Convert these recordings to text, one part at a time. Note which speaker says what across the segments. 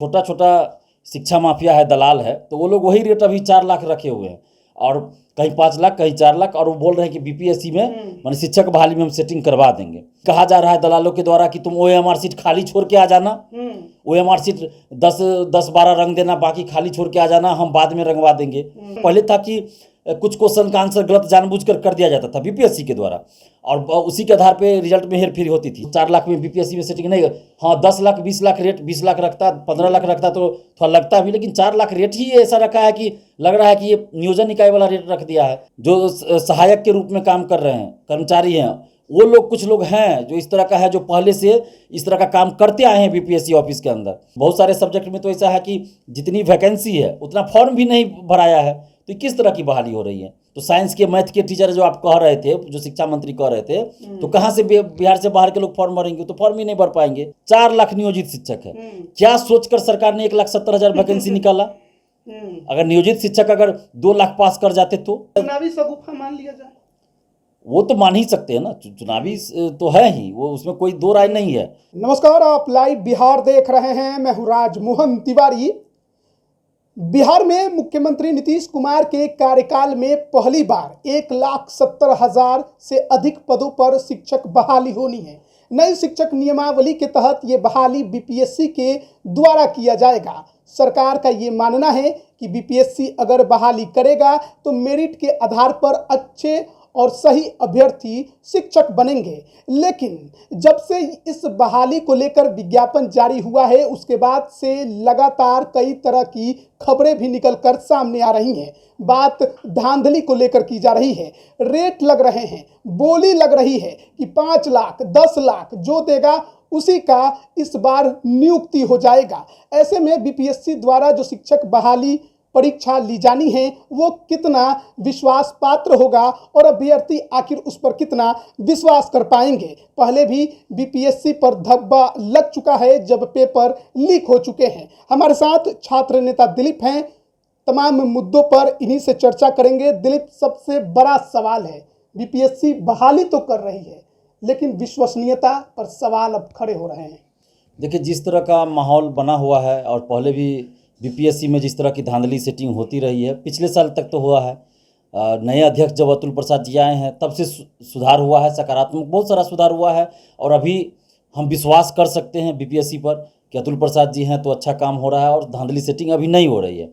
Speaker 1: छोटा छोटा शिक्षा माफिया है, दलाल है, तो वो लोग वही रेट अभी 4 लाख रखे हुए हैं और कहीं 5 लाख कहीं 4 लाख, और वो बोल रहे हैं कि बीपीएससी में माने शिक्षक बहाली में हम सेटिंग करवा देंगे। कहा जा रहा है दलालों के द्वारा कि तुम ओएमआर सीट खाली छोड़ के आ जाना, ओएमआर सीट 10-12 रंग देना, बाकी खाली छोड़ के आ जाना, हम बाद में रंगवा देंगे। पहले था कि कुछ क्वेश्चन का आंसर गलत जानबूझकर कर दिया जाता था बीपीएससी के द्वारा, और उसी के आधार पे रिजल्ट में हेरफेर होती थी। 4 लाख में बीपीएससी में सेटिंग नहीं, हाँ 10 लाख 20 लाख रेट, 20 लाख रखता, 15 लाख रखता तो थोड़ा लगता भी, लेकिन 4 लाख रेट ही ऐसा रखा है कि लग रहा है कि ये नियोजन इकाई वाला रेट रख दिया है। जो सहायक के रूप में काम कर रहे हैं, कर्मचारी हैं, वो लोग, कुछ लोग हैं जो इस तरह का है, जो पहले से इस तरह का काम करते आए हैं बीपीएससी ऑफिस के अंदर। बहुत सारे सब्जेक्ट में तो ऐसा है कि जितनी वैकेंसी है उतना फॉर्म भी नहीं भराया है, तो किस तरह की बहाली हो रही है। तो साइंस के, मैथ के टीचर जो आप कह रहे थे, जो शिक्षा मंत्री कह रहे थे, तो कहाँ से बिहार से बाहर के लोग फॉर्म भरेंगे, तो फॉर्म ही नहीं भर पाएंगे। 4 लाख नियोजित शिक्षक है, क्या सोचकर सरकार ने 1,70,000 वैकेंसी निकाला? अगर नियोजित शिक्षक अगर 2 लाख पास कर जाते तो
Speaker 2: चुनावी शगुफा मान लिया जाए,
Speaker 1: वो तो मान ही सकते हैं ना, चुनावी तो है ही, वो उसमें कोई दो राय नहीं है।
Speaker 2: नमस्कार, आप लाइव बिहार देख रहे हैं, मैं हूं राजमोहन तिवारी। बिहार में मुख्यमंत्री नीतीश कुमार के कार्यकाल में पहली बार 1,70,000 से अधिक पदों पर शिक्षक बहाली होनी है। नई शिक्षक नियमावली के तहत ये बहाली बीपीएससी के द्वारा किया जाएगा। सरकार का ये मानना है कि बीपीएससी अगर बहाली करेगा तो मेरिट के आधार पर अच्छे और सही अभ्यर्थी शिक्षक बनेंगे। लेकिन जब से इस बहाली को लेकर विज्ञापन जारी हुआ है, उसके बाद से लगातार कई तरह की खबरें भी निकलकर सामने आ रही हैं। बात धांधली को लेकर की जा रही है, रेट लग रहे हैं, बोली लग रही है कि 5 लाख 10 लाख जो देगा उसी का इस बार नियुक्ति हो जाएगा। ऐसे में बीपीएससी द्वारा जो शिक्षक बहाली परीक्षा ली जानी है वो कितना विश्वास पात्र होगा और अभ्यर्थी आखिर उस पर कितना विश्वास कर पाएंगे। पहले भी बीपीएससी पर धब्बा लग चुका है जब पेपर लीक हो चुके हैं। हमारे साथ छात्र नेता दिलीप हैं, तमाम मुद्दों पर इन्हीं से चर्चा करेंगे। दिलीप, सबसे बड़ा सवाल है, बीपीएससी बहाली तो कर रही है लेकिन विश्वसनीयता पर सवाल अब खड़े हो रहे हैं।
Speaker 1: देखिए, जिस तरह का माहौल बना हुआ है और पहले भी बीपीएससी में जिस तरह की धांधली सेटिंग होती रही है, पिछले साल तक तो हुआ है। नए अध्यक्ष जब अतुल प्रसाद जी आए हैं तब से सुधार हुआ है, सकारात्मक बहुत सारा सुधार हुआ है, और अभी हम विश्वास कर सकते हैं बीपीएससी पर कि अतुल प्रसाद जी हैं तो अच्छा काम हो रहा है और धांधली सेटिंग अभी नहीं हो रही है।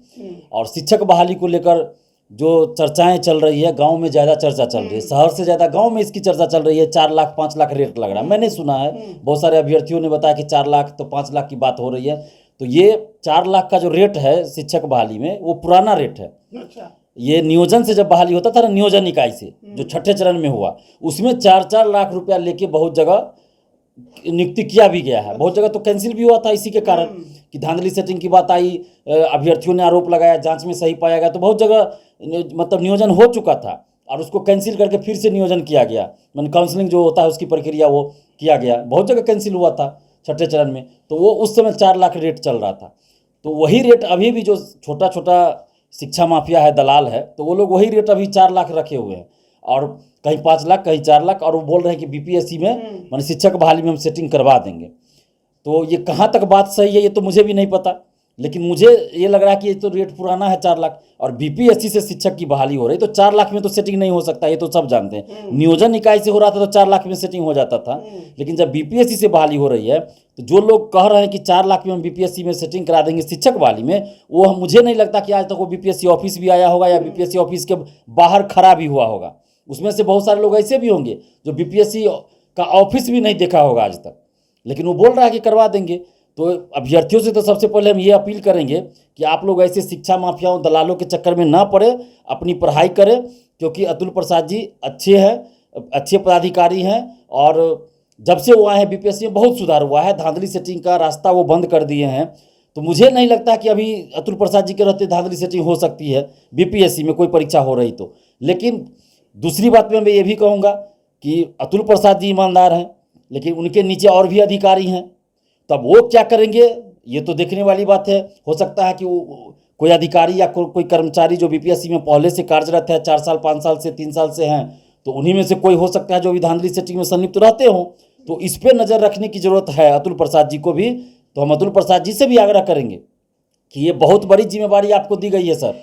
Speaker 1: और शिक्षक बहाली को लेकर जो चर्चाएं चल रही है, गांव में ज़्यादा चर्चा चल रही है, शहर से ज़्यादा गांव में इसकी चर्चा चल रही है। 4 लाख 5 लाख रेट लग रहा है, मैंने सुना है, बहुत सारे अभ्यर्थियों ने बताया कि 4 लाख तो 5 लाख की बात हो रही है। तो ये 4 लाख का जो रेट है शिक्षक बहाली में, वो पुराना रेट है।
Speaker 2: अच्छा।
Speaker 1: ये नियोजन से जब बहाली होता था ना, नियोजन इकाई से जो छठे चरण में हुआ, उसमें 4-4 लाख रुपया लेके बहुत जगह नियुक्ति किया भी गया है, बहुत जगह तो कैंसिल भी हुआ था इसी के कारण कि धांधली सेटिंग की बात आई, अभ्यर्थियों ने आरोप लगाया, जांच में सही पाया गया, तो बहुत जगह मतलब नियोजन हो चुका था और उसको कैंसिल करके फिर से नियोजन किया गया, मैंने काउंसलिंग जो होता है उसकी प्रक्रिया वो किया गया, बहुत जगह कैंसिल हुआ था छठे चरण में। तो वो उस समय 4 लाख रेट चल रहा था, तो वही रेट अभी भी जो छोटा छोटा शिक्षा माफिया है, दलाल है, तो वो लोग वही रेट अभी 4 लाख रखे हुए हैं और कहीं 5 लाख कहीं 4 लाख, और वो बोल रहे हैं कि बीपीएससी में माने शिक्षक बहाली में हम सेटिंग करवा देंगे। तो ये कहाँ तक बात सही है ये तो मुझे भी नहीं पता, लेकिन मुझे ये लग रहा है कि ये तो रेट पुराना है 4 लाख, और बीपीएससी से शिक्षक की बहाली हो रही, तो 4 लाख में तो सेटिंग नहीं हो सकता, ये तो सब जानते हैं। नियोजन इकाई से हो रहा था तो 4 लाख में सेटिंग हो जाता था, लेकिन जब बीपीएससी से बहाली हो रही है तो जो लोग कह रहे हैं कि 4 लाख में हम बीपीएससी में सेटिंग करा देंगे शिक्षक बहाली में, वो मुझे नहीं लगता कि आज तक वो बीपीएससी ऑफिस भी आया होगा या बीपीएससी ऑफिस के बाहर खड़ा भी हुआ होगा। उसमें से बहुत सारे लोग ऐसे भी होंगे जो बीपीएससी का ऑफिस भी नहीं देखा होगा आज तक, लेकिन वो बोल रहा है कि करवा देंगे। तो अभ्यर्थियों से तो सबसे पहले हम ये अपील करेंगे कि आप लोग ऐसे शिक्षा माफियाओं दलालों के चक्कर में ना पड़े, अपनी पढ़ाई करें, क्योंकि अतुल प्रसाद जी अच्छे हैं, अच्छे पदाधिकारी हैं, और जब से वो आए हैं बीपीएससी में बहुत सुधार हुआ है, धांधली सेटिंग का रास्ता वो बंद कर दिए हैं। तो मुझे नहीं लगता कि अभी अतुल प्रसाद जी के रहते धांधली सेटिंग हो सकती है बीपीएससी में कोई परीक्षा हो रही तो। लेकिन दूसरी बात में मैं ये भी कहूँगा कि अतुल प्रसाद जी ईमानदार हैं, लेकिन उनके नीचे और भी अधिकारी हैं, तब वो क्या करेंगे ये तो देखने वाली बात है। हो सकता है कि वो कोई अधिकारी या कोई कर्मचारी जो बीपीएससी में पहले से कार्यरत है, 4 साल 5 साल से 3 साल से हैं, तो उन्हीं में से कोई हो सकता है जो भी धांधली सेटिंग में संलिप्त रहते हों। तो इस पर नज़र रखने की ज़रूरत है अतुल प्रसाद जी को भी, तो हम अतुल प्रसाद जी से भी आग्रह करेंगे कि ये बहुत बड़ी जिम्मेवारी आपको दी गई है सर।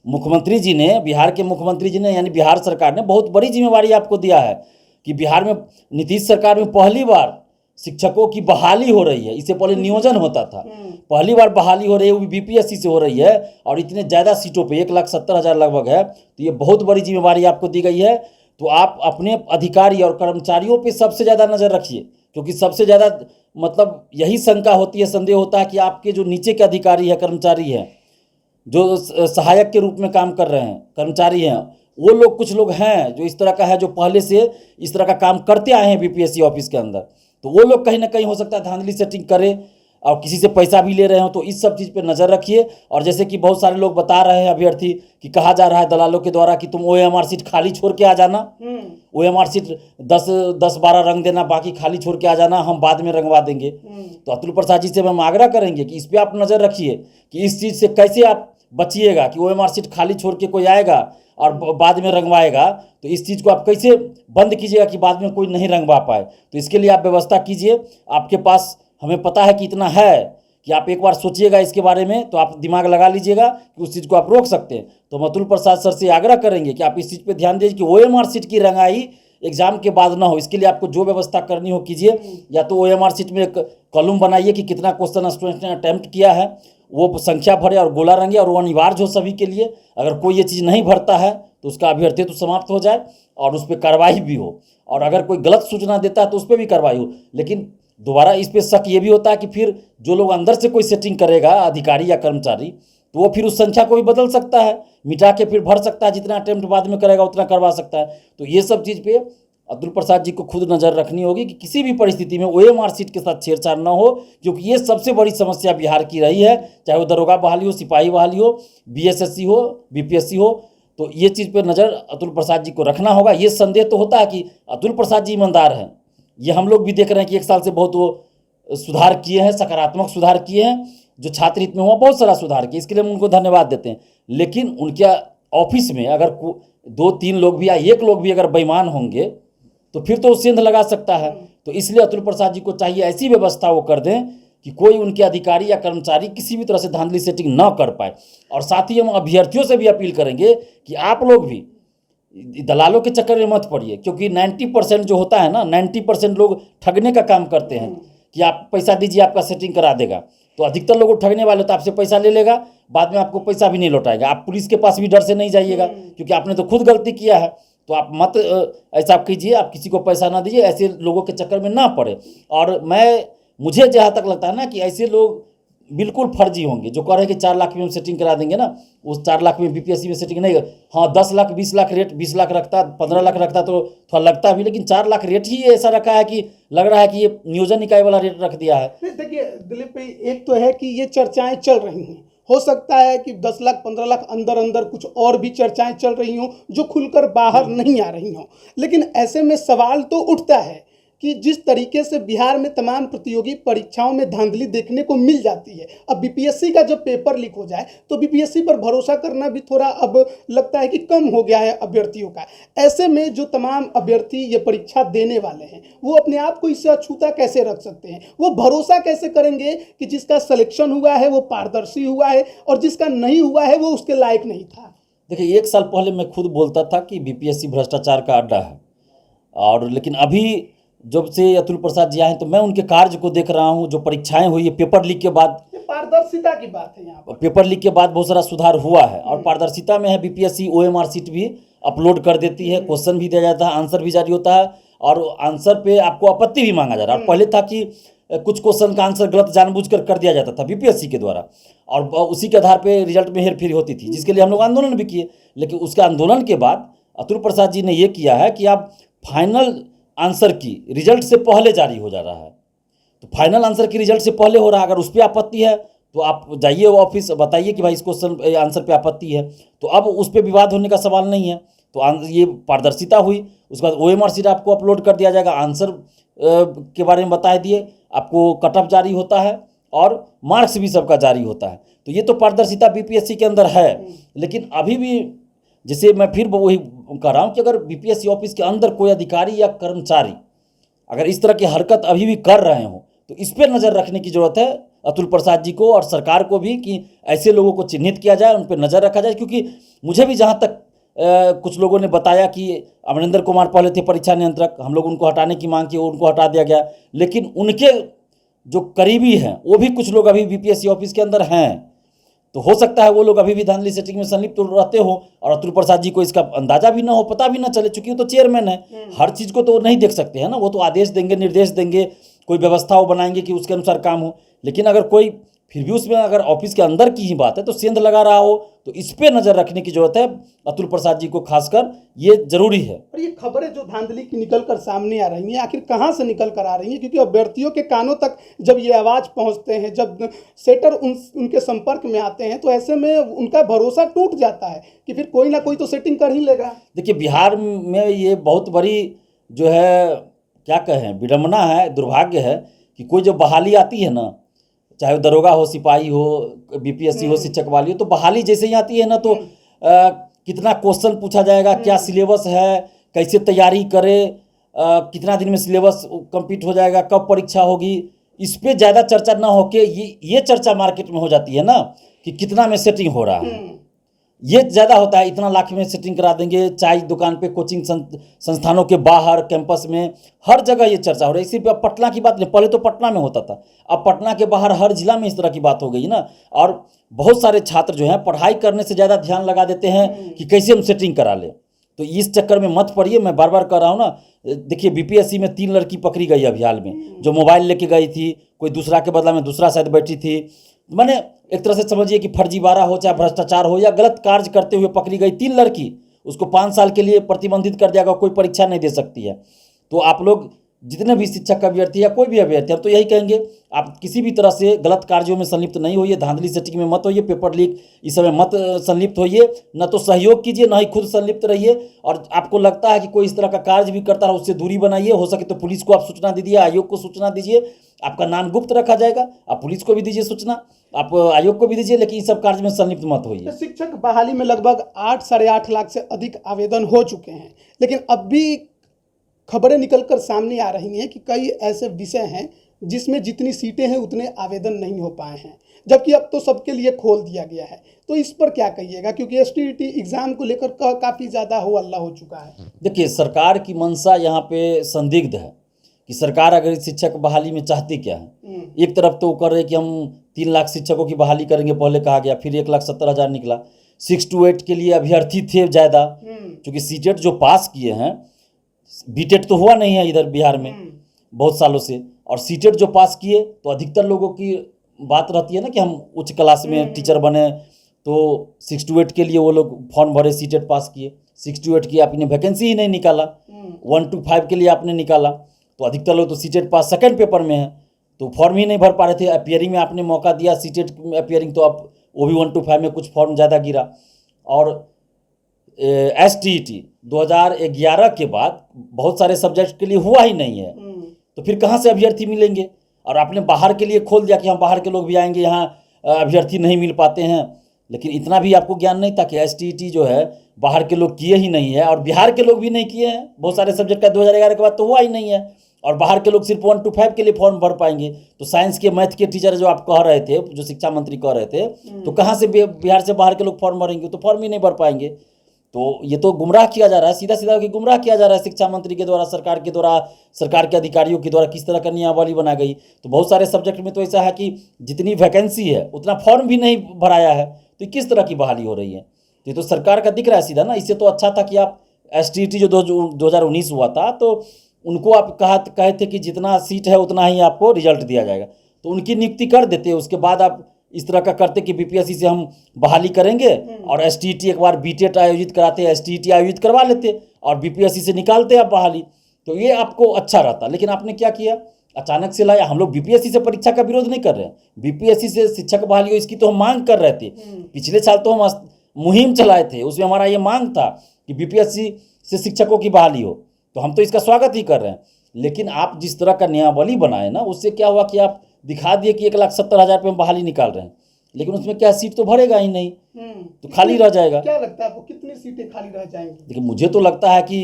Speaker 1: मुख्यमंत्री जी ने, बिहार के मुख्यमंत्री जी ने, यानी बिहार सरकार ने बहुत बड़ी जिम्मेवारी आपको दिया है कि बिहार में नीतीश सरकार में पहली बार शिक्षकों की बहाली हो रही है। इससे पहले नियोजन होता था, पहली बार बहाली हो रही है, वो भी बीपीएससी से हो रही है, और इतने ज़्यादा सीटों पे 1,70,000 लगभग है। तो ये बहुत बड़ी जिम्मेवारी आपको दी गई है। तो आप अपने अधिकारी और कर्मचारियों पे सबसे ज़्यादा नज़र रखिए, क्योंकि सबसे ज़्यादा मतलब यही शंका होती है, संदेह होता है कि आपके जो नीचे के अधिकारी है, कर्मचारी हैं, जो सहायक के रूप में काम कर रहे हैं, कर्मचारी हैं, वो लोग, कुछ लोग हैं जो इस तरह का है, जो पहले से इस तरह का काम करते आए हैं बीपीएससी ऑफिस के अंदर। तो वो लोग कहीं ना कहीं हो सकता है धांधली सेटिंग करे और किसी से पैसा भी ले रहे हो। तो इस सब चीज़ पे नज़र रखिए। और जैसे कि बहुत सारे लोग बता रहे हैं अभ्यर्थी कि कहा जा रहा है दलालों के द्वारा कि तुम ओएमआर सीट खाली छोड़ के आ जाना, ओएमआर सीट 10-12 रंग देना, बाकी खाली छोड़ के आ जाना, हम बाद में रंगवा देंगे। तो अतुल प्रसाद जी से हम आग्रह करेंगे कि इस पर आप नज़र रखिए कि इस चीज़ से कैसे आप बचिएगा कि ओएमआर सीट खाली छोड़ के कोई आएगा और बाद में रंगवाएगा। तो इस चीज़ को आप कैसे बंद कीजिएगा कि बाद में कोई नहीं रंगवा पाए। तो इसके लिए आप व्यवस्था कीजिए। आपके पास, हमें पता है कि इतना है कि आप एक बार सोचिएगा इसके बारे में, तो आप दिमाग लगा लीजिएगा कि उस चीज़ को आप रोक सकते हैं। तो हम अतुल प्रसाद सर से आग्रह करेंगे कि आप इस चीज़ पे ध्यान दीजिए कि ओएमआर सीट की रंगाई एग्जाम के बाद ना हो। इसके लिए आपको जो व्यवस्था करनी हो कीजिए। या तो ओएमआर सीट में एक कॉलम बनाइए कि कितना क्वेश्चन स्टूडेंट ने अटैम्प्ट किया है, वो संख्या भरे और गोला रंगे, और वो अनिवार्य हो सभी के लिए। अगर कोई ये चीज़ नहीं भरता है तो उसका अभ्यर्थित्व समाप्त हो जाए और उस पर कार्रवाई भी हो। और अगर कोई गलत सूचना देता है तो उस पर भी कार्रवाई हो। लेकिन दोबारा इस पे शक ये भी होता है कि फिर जो लोग अंदर से कोई सेटिंग करेगा, अधिकारी या कर्मचारी, तो वो फिर उस संख्या को भी बदल सकता है, मिटा के फिर भर सकता है, जितना अटेम्प्ट बाद में करेगा उतना करवा सकता है। तो ये सब चीज़ पे अतुल प्रसाद जी को खुद नज़र रखनी होगी कि किसी भी परिस्थिति में ओएमआर सीट के साथ छेड़छाड़ न हो, क्योंकि ये सबसे बड़ी समस्या बिहार की रही है। चाहे वो दरोगा बहाली हो, सिपाही बहाली हो, बीएसएससी हो, बीपीएससी हो, तो ये चीज़ पे नज़र अतुल प्रसाद जी को रखना होगा। ये संदेह तो होता है कि अतुल प्रसाद जी ईमानदार हैं, ये हम लोग भी देख रहे हैं कि 1 साल से बहुत वो सुधार किए हैं, सकारात्मक सुधार किए हैं, जो छात्र हित में हुआ बहुत सारा सुधार किया, इसके लिए हम उनको धन्यवाद देते हैं। लेकिन उनके ऑफिस में अगर 2-3 लोग भी या 1 लोग भी अगर बेईमान होंगे तो फिर तो सेंध लगा सकता है। तो इसलिए अतुल प्रसाद जी को चाहिए ऐसी व्यवस्था वो कर दें कि कोई उनके अधिकारी या कर्मचारी किसी भी तरह से धांधली सेटिंग ना कर पाए। और साथ ही हम अभ्यर्थियों से भी अपील करेंगे कि आप लोग भी दलालों के चक्कर में मत पड़िए, क्योंकि 90% जो होता है ना, 90% लोग ठगने का काम करते हैं कि आप पैसा दीजिए आपका सेटिंग करा देगा। तो अधिकतर लोग ठगने वाले तो आपसे पैसा ले लेगा, बाद में आपको पैसा भी नहीं लौटाएगा। आप पुलिस के पास भी डर से नहीं जाइएगा, क्योंकि आपने तो खुद गलती किया है। तो आप मत ऐसा कीजिए, आप किसी को पैसा ना दीजिए, ऐसे लोगों के चक्कर में ना पड़े। और मुझे जहाँ तक लगता है ना कि ऐसे लोग बिल्कुल फर्जी होंगे जो कह रहे हैं कि 4 लाख में हम सेटिंग करा देंगे ना, उस 4 लाख में बीपीएससी में सेटिंग नहीं। हाँ 10 लाख 20 लाख रेट, 20 लाख रखता, 15 लाख रखता तो थोड़ा लगता भी, लेकिन 4 लाख रेट ही ऐसा रखा है कि लग रहा है कि ये नियोजन इकाई वाला रेट रख दिया है।
Speaker 2: देखिए दिलीप भाई, एक तो है कि ये चर्चाएं चल रही हैं, हो सकता है कि 10 लाख 15 लाख अंदर अंदर कुछ और भी चर्चाएं चल रही हों जो खुलकर बाहर नहीं आ रही हों। लेकिन ऐसे में सवाल तो उठता है कि जिस तरीके से बिहार में तमाम प्रतियोगी परीक्षाओं में धांधली देखने को मिल जाती है, अब बीपीएससी का जब पेपर लीक हो जाए तो बीपीएससी पर भरोसा करना भी थोड़ा अब लगता है कि कम हो गया है अभ्यर्थियों का। ऐसे में जो तमाम अभ्यर्थी ये परीक्षा देने वाले हैं वो अपने आप को इससे अछूता कैसे रख सकते हैं? वो भरोसा कैसे करेंगे कि जिसका सिलेक्शन हुआ है वो पारदर्शी हुआ है और जिसका नहीं हुआ है वो उसके लायक नहीं था?
Speaker 1: देखिए 1 साल पहले मैं खुद बोलता था कि बीपीएससी भ्रष्टाचार का अड्डा है, और लेकिन अभी जब से अतुल प्रसाद जी आए हैं तो मैं उनके कार्य को देख रहा हूं। जो परीक्षाएं हुई है पेपर लीक के बाद,
Speaker 2: पारदर्शिता की बात है यहाँ पर,
Speaker 1: पेपर लीक के बाद बहुत सारा सुधार हुआ है और पारदर्शिता में है। बीपीएससी ओएमआर सीट भी अपलोड कर देती है, क्वेश्चन भी दिया जाता है, आंसर भी जारी होता है, और आंसर पे आपको आपत्ति भी मांगा जा रहा है। पहले था कि कुछ क्वेश्चन का आंसर गलत जानबूझकर कर दिया जाता था बीपीएससी के द्वारा, और उसी के आधार पर रिजल्ट में हेरफेर होती थी, जिसके लिए हम लोग आंदोलन भी किए। लेकिन उसके आंदोलन के बाद अतुल प्रसाद जी ने ये किया है कि आप फाइनल आंसर की रिजल्ट से पहले जारी हो जा रहा है। तो फाइनल आंसर की रिजल्ट से पहले हो रहा है, अगर उस पर आपत्ति है तो आप जाइए ऑफिस, बताइए कि भाई इस क्वेश्चन आंसर पे आपत्ति है, तो अब उस पर विवाद होने का सवाल नहीं है। तो ये पारदर्शिता हुई। उसके बाद ओएमआर सीट आपको अपलोड कर दिया जाएगा, आंसर के बारे में बता दिए, आपको कटअप जारी होता है और मार्क्स भी सबका जारी होता है। तो ये तो पारदर्शिता बीपीएससी के अंदर है। लेकिन अभी भी जैसे मैं फिर वही कह रहा हूँ कि अगर बीपीएससी ऑफिस के अंदर कोई अधिकारी या कर्मचारी अगर इस तरह की हरकत अभी भी कर रहे हो तो इस पर नज़र रखने की ज़रूरत है। अतुल प्रसाद जी को और सरकार को भी कि ऐसे लोगों को चिन्हित किया जाए, उन पर नज़र रखा जाए। क्योंकि मुझे भी जहाँ तक कुछ लोगों ने बताया कि अमरिंदर कुमार पहले थे परीक्षा नियंत्रक, हम लोग उनको हटाने की मांग की, उनको हटा दिया गया, लेकिन उनके जो करीबी हैं वो भी कुछ लोग अभी बीपीएससी ऑफिस के अंदर हैं। तो हो सकता है वो लोग अभी भी धांधली सेटिंग में संलिप्त रहते हो और अतुल प्रसाद जी को इसका अंदाजा भी ना हो, पता भी ना चले, चूंकि वो तो चेयरमैन है, हर चीज़ को तो नहीं देख सकते हैं ना, वो तो आदेश देंगे, निर्देश देंगे, कोई व्यवस्था वो बनाएंगे कि उसके अनुसार काम हो। लेकिन अगर कोई फिर भी उसमें अगर ऑफिस के अंदर की ही बात है तो सेंध लगा रहा हो तो इस पे नज़र रखने की जरूरत है अतुल प्रसाद जी को, खासकर ये जरूरी है।
Speaker 2: और ये खबरें जो धांधली की निकल कर सामने आ रही हैं, आखिर कहाँ से निकल कर आ रही हैं? क्योंकि अभ्यर्थियों के कानों तक जब ये आवाज़ पहुंचते हैं, जब सेटर उनके संपर्क में आते हैं, तो ऐसे में उनका भरोसा टूट जाता है कि फिर कोई ना कोई तो सेटिंग कर ही लेगा।
Speaker 1: देखिए, बिहार में ये बहुत बड़ी जो है क्या कहें विडम्बना है, दुर्भाग्य है कि कोई जब बहाली आती है ना, चाहे दरोगा हो, सिपाही हो, बीपीएससी हो, शिक्षक वाली हो, तो बहाली जैसे ही आती है ना तो कितना क्वेश्चन पूछा जाएगा, क्या सिलेबस है, कैसे तैयारी करे, कितना दिन में सिलेबस कंप्लीट हो जाएगा, कब परीक्षा होगी, इस पे ज़्यादा चर्चा ना होके ये चर्चा मार्केट में हो जाती है ना कि कितना में सेटिंग हो रहा है, ये ज़्यादा होता है। इतना लाख में सेटिंग करा देंगे, चाय दुकान पे, कोचिंग संस्थानों के बाहर, कैंपस में, हर जगह ये चर्चा हो रही है। सिर्फ अब पटना की बात नहीं, पहले तो पटना में होता था, अब पटना के बाहर हर जिला में इस तरह की बात हो गई ना। और बहुत सारे छात्र जो हैं पढ़ाई करने से ज़्यादा ध्यान लगा देते हैं कि कैसे हम सेटिंग करा लें। तो इस चक्कर में मत पड़िए, मैं बार बार कह रहा हूँ ना। देखिए, बीपीएससी में 3 लड़की पकड़ी गई अभी हाल में, जो मोबाइल लेके गई थी, कोई दूसरा के बदला में दूसरा शायद बैठी थी। मैंने एक तरह से समझिए कि फर्जीवाड़ा हो, चाहे भ्रष्टाचार हो, या गलत कार्य करते हुए पकड़ी गई 3 लड़की, उसको 5 साल के लिए प्रतिबंधित कर दिया गया, कोई परीक्षा नहीं दे सकती है। तो आप लोग जितने भी शिक्षक अभ्यर्थी या कोई भी अभ्यर्थी, हम तो यही कहेंगे, आप किसी भी तरह से गलत कार्यों में संलिप्त नहीं होइए, धांधली सेटिंग में मत होइए, पेपर लीक इस समय मत संलिप्त होइए, न तो सहयोग कीजिए, न ही खुद संलिप्त रहिए। और आपको लगता है कि कोई इस तरह का कार्य भी करता है, उससे दूरी बनाइए। हो सके तो पुलिस को आप सूचना दीजिए, आयोग को सूचना दीजिए, आपका नाम गुप्त रखा जाएगा। आप पुलिस को भी दीजिए सूचना, आप आयोग को भी दीजिए, लेकिन इस सब कार्य में संलिप्त मत होइए।
Speaker 2: शिक्षक बहाली में लगभग 8-8.5 लाख से अधिक आवेदन हो चुके हैं, लेकिन अब भी खबरें निकलकर सामने आ रही हैं कि कई ऐसे विषय हैं जिसमें जितनी सीटें हैं उतने आवेदन नहीं हो पाए हैं, जबकि अब तो सबके लिए खोल दिया गया है। तो इस पर क्या कहिएगा? क्योंकि एसटीईटी एग्जाम को लेकर काफ़ी ज़्यादा हो हल्ला हो चुका है।
Speaker 1: देखिए, सरकार की मंशा यहाँ पे संदिग्ध है कि सरकार अगर शिक्षक बहाली में चाहती क्या है। एक तरफ तो कर रहे कि हम 3 लाख शिक्षकों की बहाली करेंगे, पहले कहा गया, फिर 1,70,000 निकला। 6 to 8 के लिए अभ्यर्थी थे ज़्यादा, क्योंकि सीटेट जो पास किए हैं, बीटेट तो हुआ नहीं है इधर बिहार में बहुत सालों से, और सीटेट जो पास किए तो अधिकतर लोगों की बात रहती है ना कि हम उच्च क्लास में टीचर बने, तो 6 to 8 के लिए वो लोग फॉर्म भरे, सीटेट पास किए। 6 to 8 की आपने वैकेंसी ही नहीं निकाला, 1 to 5 के लिए आपने निकाला, तो अधिकतर लोग तो सीटेट पास सेकंड पेपर में है, तो फॉर्म ही नहीं भर पा रहे थे। अपियरिंग में आपने मौका दिया, सीटेट अपियरिंग, तो अब वो भी 1 to 5 में कुछ फॉर्म ज़्यादा गिरा। और एसटीईटी 2011 के बाद बहुत सारे सब्जेक्ट के लिए हुआ ही नहीं है, तो फिर कहाँ से अभ्यर्थी मिलेंगे? और आपने बाहर के लिए खोल दिया कि हम बाहर के लोग भी आएंगे, यहाँ अभ्यर्थी नहीं मिल पाते हैं। लेकिन इतना भी आपको ज्ञान नहीं था कि एसटीईटी जो है बाहर के लोग किए ही नहीं है, और बिहार के लोग भी नहीं किए हैं। बहुत सारे सब्जेक्ट का 2011 के बाद तो हुआ ही नहीं है, और बाहर के लोग सिर्फ 1 to 5 के लिए फॉर्म भर पाएंगे। तो साइंस के, मैथ के टीचर जो आप कह रहे थे, जो शिक्षा मंत्री कह रहे थे, तो कहाँ से बिहार से बाहर के लोग फॉर्म भरेंगे? तो फॉर्म ही नहीं भर पाएंगे। तो ये तो गुमराह किया जा रहा है, सीधा सीधा कि गुमराह किया जा रहा है शिक्षा मंत्री के द्वारा, सरकार के द्वारा, सरकार के अधिकारियों के द्वारा किस तरह का नियमावली बना गई। तो बहुत सारे सब्जेक्ट में तो ऐसा है कि जितनी वैकेंसी है उतना फॉर्म भी नहीं भराया है, तो किस तरह की बहाली हो रही है? तो ये तो सरकार का दिख रहा है सीधा ना। इससे तो अच्छा था कि आप एसटीईटी जो 2019 हुआ था, तो उनको आप कहे थे कि जितना सीट है उतना ही आपको रिजल्ट दिया जाएगा, तो उनकी नियुक्ति कर देते। उसके बाद आप इस तरह का करते कि बीपीएससी से हम बहाली करेंगे, और एसटीईटी एक बार बीटेट आयोजित कराते, एसटीईटी आयोजित करवा लेते, और बीपीएससी से निकालते आप बहाली, तो ये आपको अच्छा रहता। लेकिन आपने क्या किया, अचानक से लाया। हम लोग बीपीएससी से परीक्षा का विरोध नहीं कर रहे हैं, बीपीएससी से शिक्षक बहाली हो इसकी तो हम मांग कर रहे थे। पिछले साल तो हम मुहिम चलाए थे, उसमें हमारा ये मांग था कि बीपीएससी से शिक्षकों की बहाली हो, तो हम तो इसका स्वागत ही कर रहे हैं। लेकिन आप जिस तरह का नियमावली बनाए ना, उससे क्या हुआ कि आप दिखा दिए कि 1,70,000 पे हम बहाली निकाल रहे हैं, लेकिन उसमें क्या सीट तो भरेगा ही नहीं, तो खाली रह जाएगा।
Speaker 2: क्या लगता है आपको, कितनी सीटें खाली रह जाएंगी?
Speaker 1: देखिए, मुझे तो लगता है कि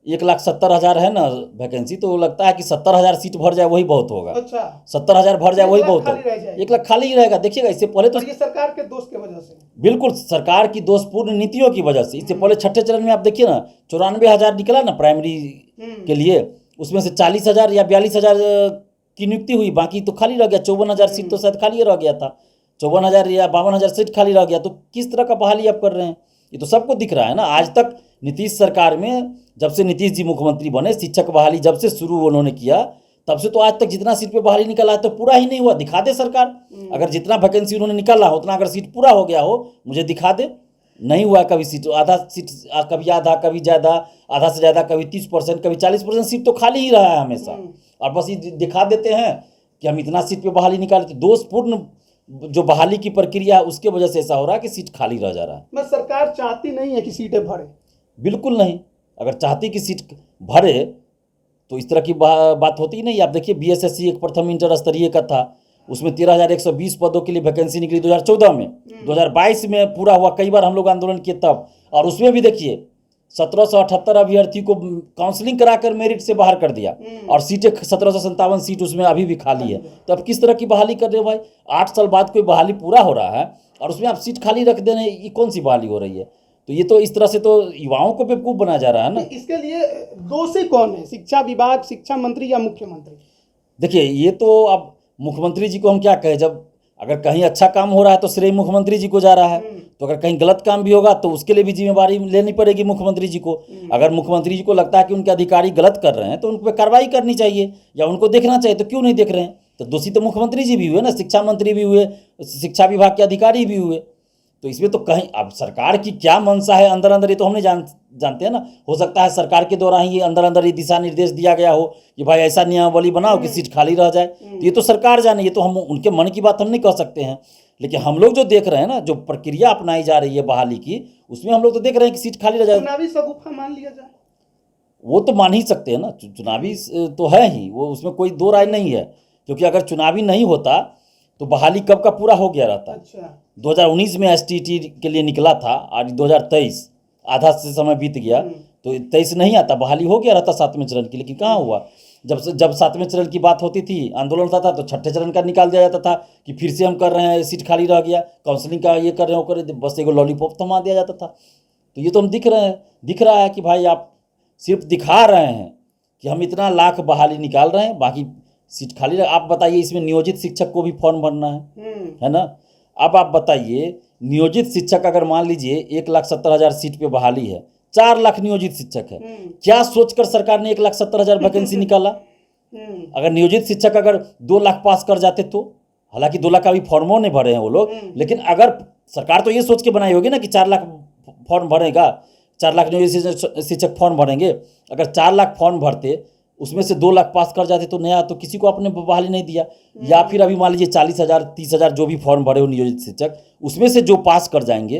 Speaker 1: 1,70,000 है ना वैकेंसी, तो लगता है कि 70,000 सीट भर जाए वही बहुत होगा।
Speaker 2: अच्छा,
Speaker 1: 70,000 भर जाए वही बहुत
Speaker 2: खाली रह
Speaker 1: होगा,
Speaker 2: जाएगा।
Speaker 1: 1 लाख खाली ही रहेगा। देखिएगा इससे पहले तो
Speaker 2: और ये सरकार के दोष की वजह से,
Speaker 1: बिल्कुल सरकार की दोषपूर्ण नीतियों की वजह से। इससे पहले छठे चरण में आप देखिए ना 94,000 निकला ना प्राइमरी के लिए, उसमें से 40,000 या 42,000 की नियुक्ति हुई, बाकी तो खाली रह गया। 54,000 सीट तो शायद खाली रह गया था, 54,000 या 52,000 सीट खाली रह गया। तो किस तरह का बहाली आप कर रहे हैं, ये तो सबको दिख रहा है ना। आज तक नीतीश सरकार में, जब से नीतीश जी मुख्यमंत्री बने, शिक्षक बहाली जब से शुरू उन्होंने किया, तब से तो आज तक जितना सीट पे बहाली निकला है तो पूरा ही नहीं हुआ। दिखा दे सरकार, अगर जितना वैकेंसी उन्होंने निकाला हो उतना अगर सीट पूरा हो गया हो, मुझे दिखा दे। नहीं हुआ, कभी सीट आधा सीट, कभी आधा, कभी ज़्यादा, आधा से ज़्यादा, कभी 30%, कभी 40% सीट तो खाली ही रहा है हमेशा। और बस ये दिखा देते हैं कि हम इतना सीट पे बहाली निकाले। तो दोषपूर्ण जो बहाली की प्रक्रिया है उसके वजह से ऐसा हो रहा है कि सीट खाली रह जा रहा है।
Speaker 2: मैं सरकार चाहती नहीं है कि सीटें भरे,
Speaker 1: बिल्कुल नहीं। अगर चाहती कि सीट भरे तो इस तरह की बात होती ही नहीं। आप देखिए बीएसएससी एक प्रथम इंटर स्तरीय का था, उसमें 13,120 पदों के लिए वैकेंसी निकली 2014 में, 2022 में पूरा हुआ, कई बार हम लोग आंदोलन किए तब। और उसमें भी देखिए 1778 अभ्यर्थी को काउंसलिंग कराकर मेरिट से बाहर कर दिया, और सीटें 1757 सीट उसमें अभी भी खाली है। तो अब किस तरह की बहाली कर रहे हो भाई? 8 साल बाद कोई बहाली पूरा हो रहा है और उसमें आप सीट खाली रख दे रहे हैं, ये कौन सी बहाली हो रही है? तो ये तो इस तरह से तो युवाओं को बेवकूफ़ बनाया जा रहा है ना।
Speaker 2: इसके लिए दोषी कौन है? शिक्षा विभाग, शिक्षा मंत्री या मुख्यमंत्री?
Speaker 1: देखिए ये तो अब मुख्यमंत्री जी को हम क्या कहें, जब अगर कहीं अच्छा काम हो रहा है तो श्रेय मुख्यमंत्री जी को जा रहा है, तो अगर कहीं गलत काम भी होगा तो उसके लिए भी जिम्मेवारी लेनी पड़ेगी मुख्यमंत्री जी को। अगर मुख्यमंत्री जी को लगता है कि उनके अधिकारी गलत कर रहे हैं तो उन पर कार्रवाई करनी चाहिए या उनको देखना चाहिए, तो क्यों नहीं देख रहे हैं? तो दोषी तो मुख्यमंत्री जी भी हुए ना, शिक्षा मंत्री भी हुए, शिक्षा विभाग के अधिकारी भी हुए। तो इसमें तो कहीं अब सरकार की क्या मंशा है अंदर अंदर, ये तो हम नहीं जानते हैं ना। हो सकता है सरकार के द्वारा ही ये अंदर अंदर ये दिशा निर्देश दिया गया हो कि भाई ऐसा नियमावली बनाओ कि सीट खाली रह जाए। तो ये तो सरकार जाने, ये तो हम उनके मन की बात हम नहीं कह सकते हैं। लेकिन हम लोग जो देख रहे हैं ना, जो प्रक्रिया अपनाई जा रही है बहाली की, उसमें हम लोग तो देख रहे हैं कि सीट खाली रह जाए।
Speaker 2: चुनावी शगुफा मान लिया जाए,
Speaker 1: वो तो मान ही सकते हैं ना, चुनावी तो है ही वो, उसमें कोई दो राय नहीं है। क्योंकि अगर चुनावी नहीं होता तो बहाली कब का पूरा हो गया रहता।
Speaker 2: अच्छा,
Speaker 1: 2019 में एसटीटी के लिए निकला था और 2023 आधा से समय बीत गया, तो 23 नहीं आता, बहाली हो गया रहता 7वें चरण की। लेकिन कहाँ हुआ? जब 7वें चरण की बात होती थी, आंदोलन होता था, तो छठे चरण का निकाल दिया जाता था कि फिर से हम कर रहे हैं, सीट खाली रह गया, काउंसलिंग का ये कर रहे हो, कर रहे, बस एगो लॉलीपॉप थमा दिया जाता था। तो ये तो हम दिख रहा है कि भाई आप सिर्फ दिखा रहे हैं कि हम इतना लाख बहाली निकाल रहे हैं, बाकी सीट खाली रह। आप बताइए, इसमें नियोजित शिक्षक को भी फॉर्म भरना है ना। अब आप बताइए, नियोजित शिक्षक अगर मान लीजिए 1,70,000 सीट पे बहाली है, 4 लाख नियोजित शिक्षक है, क्या सोचकर सरकार ने 1,70,000 वैकेंसी निकाला? अगर नियोजित शिक्षक अगर 2 लाख पास कर जाते तो, हालांकि 2 लाख का भी फॉर्मों नहीं भरे हैं वो लोग, लेकिन अगर सरकार तो ये सोच के बनाई होगी ना कि 4 लाख फॉर्म भरेगा, 4 लाख नियोजित शिक्षक फॉर्म भरेंगे। अगर 4 लाख फॉर्म भरते, उसमें से 2 लाख पास कर जाते तो नया तो किसी को आपने बहाली नहीं दिया। या फिर अभी मान लीजिए 40,000 30,000 जो भी फॉर्म भरे हो नियोजित शिक्षक, उसमें से जो पास कर जाएंगे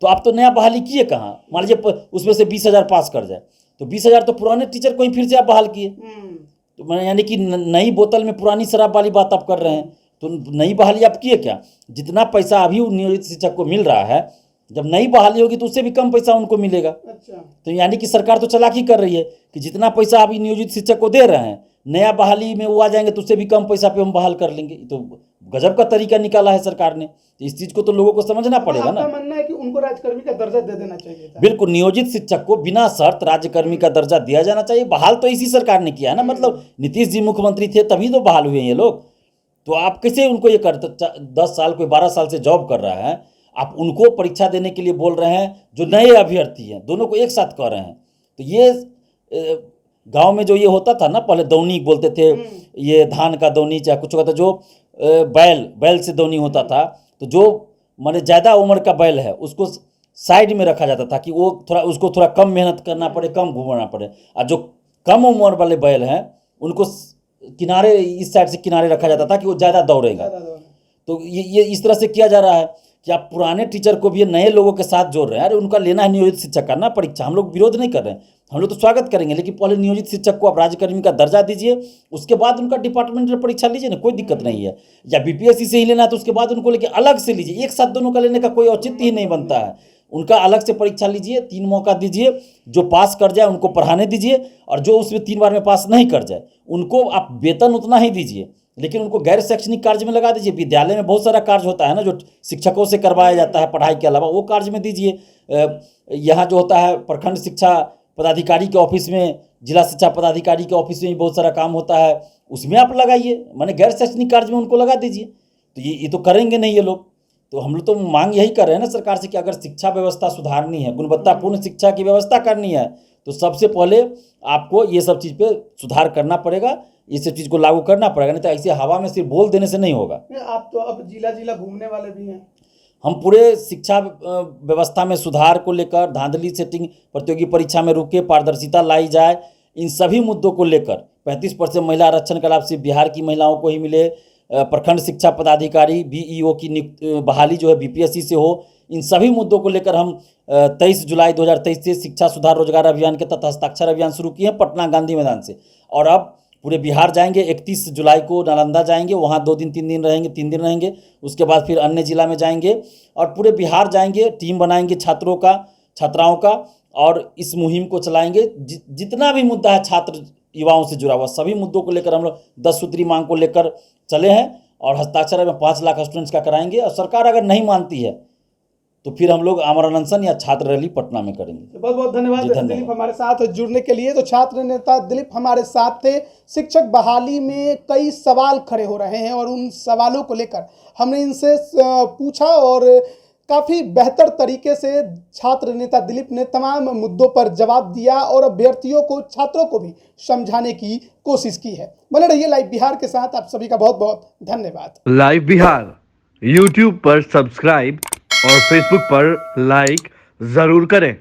Speaker 1: तो आप तो नया बहाली किए कहाँ? मान लीजिए उसमें से 20,000 पास कर जाए तो 20,000 तो पुराने टीचर को ही फिर से आप बहाल किए। तो यानी कि नई बोतल में पुरानी शराब वाली बात आप कर रहे हैं। तो नई बहाली आप किए क्या? जितना पैसा अभी नियोजित शिक्षक को मिल रहा है, जब नई बहाली होगी तो उससे भी कम पैसा उनको मिलेगा।
Speaker 2: अच्छा,
Speaker 1: तो यानी कि सरकार तो चालाकी कर रही है कि जितना पैसा अभी नियोजित शिक्षक को दे रहे हैं, नया बहाली में वो आ जाएंगे तो उससे भी कम पैसा पे हम बहाल कर लेंगे। तो गजब का तरीका निकाला है सरकार ने। तो इस चीज़ को तो लोगों को समझना पड़ेगा ना।
Speaker 2: आपका मानना है कि उनको राज्यकर्मी का दर्जा दे देना चाहिए था?
Speaker 1: बिल्कुल, नियोजित शिक्षक को बिना शर्त राज्यकर्मी का दर्जा दिया जाना चाहिए। बहाल तो इसी सरकार ने किया है ना, मतलब नीतीश जी मुख्यमंत्री थे तभी तो बहाल हुए ये लोग। तो आप कैसे उनको ये करते? 10 साल कोई 12 साल से जॉब कर रहा है, आप उनको परीक्षा देने के लिए बोल रहे हैं जो नए अभ्यर्थी हैं, दोनों को एक साथ कर रहे हैं। तो ये गांव में जो ये होता था ना, पहले दौनी बोलते थे, ये धान का दौनी चाहे कुछ होता, जो बैल से दौनी होता था, तो जो माने ज़्यादा उम्र का बैल है उसको साइड में रखा जाता था कि वो उसको थोड़ा कम मेहनत करना पड़े, कम घूमना पड़े। और जो कम उम्र वाले बैल हैं उनको किनारे, इस साइड से किनारे रखा जाता था कि वो ज़्यादा दौड़ेगा। तो ये इस तरह से किया जा रहा है कि आप पुराने टीचर को भी नए लोगों के साथ जोड़ रहे हैं। अरे उनका लेना है नियोजित शिक्षक का ना परीक्षा, हम लोग विरोध नहीं कर रहे हैं, हम लोग तो स्वागत करेंगे, लेकिन पहले नियोजित शिक्षक को आप राज्यकर्मी का दर्जा दीजिए, उसके बाद उनका डिपार्टमेंटल परीक्षा लीजिए ना, कोई दिक्कत नहीं है। या बीपीएससी से ही लेना है तो उसके बाद उनको लेके अलग से लीजिए, एक साथ दोनों का लेने का कोई औचित्य ही नहीं बनता है। उनका अलग से परीक्षा लीजिए, 3 मौका दीजिए, जो पास कर जाए उनको पढ़ाने दीजिए, और जो उसमें 3 बार में पास नहीं कर जाए उनको आप वेतन उतना ही दीजिए, लेकिन उनको गैर शैक्षणिक कार्य में लगा दीजिए। विद्यालय में बहुत सारा कार्य होता है ना, जो शिक्षकों से करवाया जाता है पढ़ाई के अलावा, वो कार्य में दीजिए। यहाँ जो होता है प्रखंड शिक्षा पदाधिकारी के ऑफिस में, जिला शिक्षा पदाधिकारी के ऑफिस में भी बहुत सारा काम होता है, उसमें आप लगाइए, माने गैर शैक्षणिक कार्य में उनको लगा दीजिए। तो ये तो करेंगे नहीं ये लोग। तो हम लोग तो मांग यही कर रहे हैं ना सरकार से कि अगर शिक्षा व्यवस्था सुधारनी है, गुणवत्तापूर्ण शिक्षा की व्यवस्था करनी है, तो सबसे पहले आपको ये सब चीज़ पे सुधार करना पड़ेगा, ये सब चीज़ को लागू करना पड़ेगा, नहीं तो ऐसे हवा में सिर्फ बोल देने से नहीं होगा।
Speaker 2: आप तो अब जिला जिला घूमने वाले भी हैं।
Speaker 1: हम पूरे शिक्षा व्यवस्था में सुधार को लेकर, धांधली सेटिंग प्रतियोगी परीक्षा में रुके, पारदर्शिता लाई जाए, इन सभी मुद्दों को लेकर 35% महिला आरक्षण का लाभ सिर्फ बिहार की महिलाओं को ही मिले, प्रखंड शिक्षा पदाधिकारी बीईओ की बहाली जो है बीपीएससी से हो, इन सभी मुद्दों को लेकर हम 23 जुलाई 2023 से शिक्षा सुधार रोजगार अभियान के तहत हस्ताक्षर अभियान शुरू किए हैं पटना गांधी मैदान से। और अब पूरे बिहार जाएंगे, 31 जुलाई को नालंदा जाएंगे, वहाँ 2 दिन 3 दिन रहेंगे, 3 दिन रहेंगे, उसके बाद फिर अन्य जिला में जाएंगे और पूरे बिहार जाएंगे, टीम बनाएंगे छात्रों का, छात्राओं का, और इस मुहिम को चलाएंगे। जितना भी मुद्दा है छात्र युवाओं से जुड़ा हुआ, सभी मुद्दों को लेकर हम लोग 10 सूत्री मांग को लेकर चले हैं, और हस्ताक्षर में 5 लाख स्टूडेंट्स का कराएंगे। और सरकार अगर नहीं मानती है तो फिर हम लोग आमरण अनशन या छात्र रैली पटना में करेंगे।
Speaker 2: बहुत बहुत धन्यवाद दिलीप हमारे साथ जुड़ने के लिए। तो छात्र नेता दिलीप हमारे साथ थे। शिक्षक बहाली में कई सवाल खड़े हो रहे हैं और उन सवालों को लेकर हमने इनसे पूछा और काफ़ी बेहतर तरीके से छात्र नेता दिलीप ने तमाम मुद्दों पर जवाब दिया और अभ्यर्थियों को, छात्रों को भी समझाने की कोशिश की है। बने रहिए लाइव बिहार के साथ। आप सभी का बहुत बहुत धन्यवाद।
Speaker 3: लाइव बिहार यूट्यूब पर सब्सक्राइब और फेसबुक पर लाइक जरूर करें।